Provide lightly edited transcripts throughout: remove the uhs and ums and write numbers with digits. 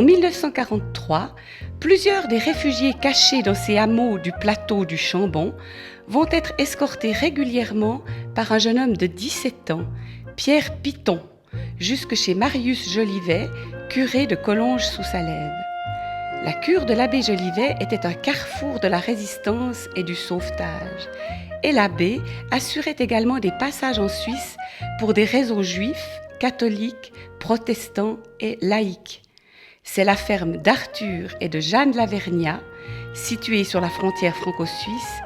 1943, plusieurs des réfugiés cachés dans ces hameaux du plateau du Chambon vont être escortés régulièrement par un jeune homme de 17 ans, Pierre Piton, jusque chez Marius Jolivet, curé de Collonges-sous-Salève. La cure de l'abbé Jolivet était un carrefour de la résistance et du sauvetage. Et l'abbé assurait également des passages en Suisse pour des réseaux juifs, catholiques, protestants et laïcs. C'est la ferme d'Arthur et de Jeanne Lavergnat, située sur la frontière franco-suisse,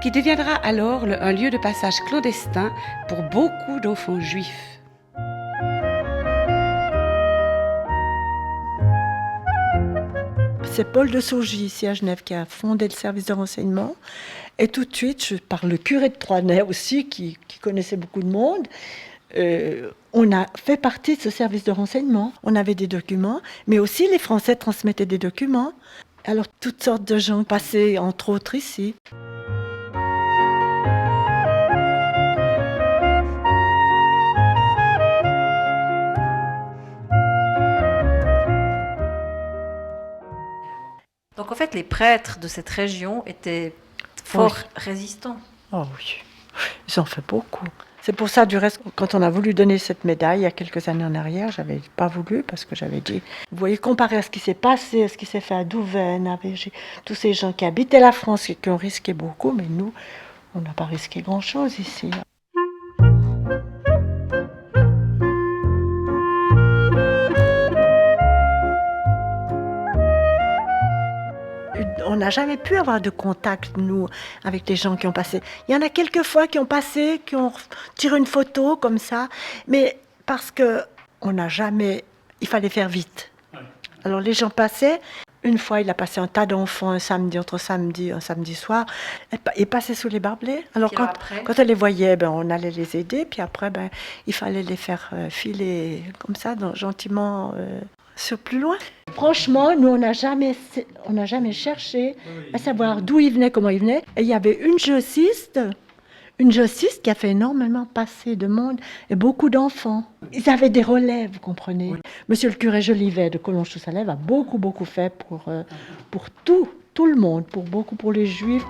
qui deviendra alors un lieu de passage clandestin pour beaucoup d'enfants juifs. C'est Paul de Saugy, ici à Genève, qui a fondé le service de renseignement. Et tout de suite, par le curé de Troisnay aussi, qui connaissait beaucoup de monde, on a fait partie de ce service de renseignement. On avait des documents, mais aussi les Français transmettaient des documents. Alors, toutes sortes de gens passaient, entre autres, ici. Donc en fait, les prêtres de cette région étaient fort résistants. Oh oui, ils ont fait beaucoup. C'est pour ça, du reste, quand on a voulu donner cette médaille il y a quelques années en arrière, j'avais pas voulu parce que j'avais dit, vous voyez, comparé à ce qui s'est passé, à ce qui s'est fait à Douvaine, avec tous ces gens qui habitaient la France et qui ont risqué beaucoup, mais nous, on n'a pas risqué grand-chose ici. On n'a jamais pu avoir de contact, nous, avec les gens qui ont passé. Il y en a quelques fois qui ont passé, qui ont tiré une photo comme ça, mais parce qu'on n'a jamais... Il fallait faire vite. Alors les gens passaient. Une fois, il a passé un tas d'enfants un samedi soir. Ils passaient sous les barbelés. Alors quand elle les voyait, on allait les aider. Puis après, il fallait les faire filer comme ça, gentiment... sur plus loin. Franchement, nous, on n'a jamais cherché à savoir d'où ils venaient, comment ils venaient. Et il y avait une jossiste qui a fait énormément passer de monde et beaucoup d'enfants. Ils avaient des relais, vous comprenez. Oui. Monsieur le curé Jolivet de Collonges-sous-Salève a beaucoup fait pour tout le monde, pour les Juifs.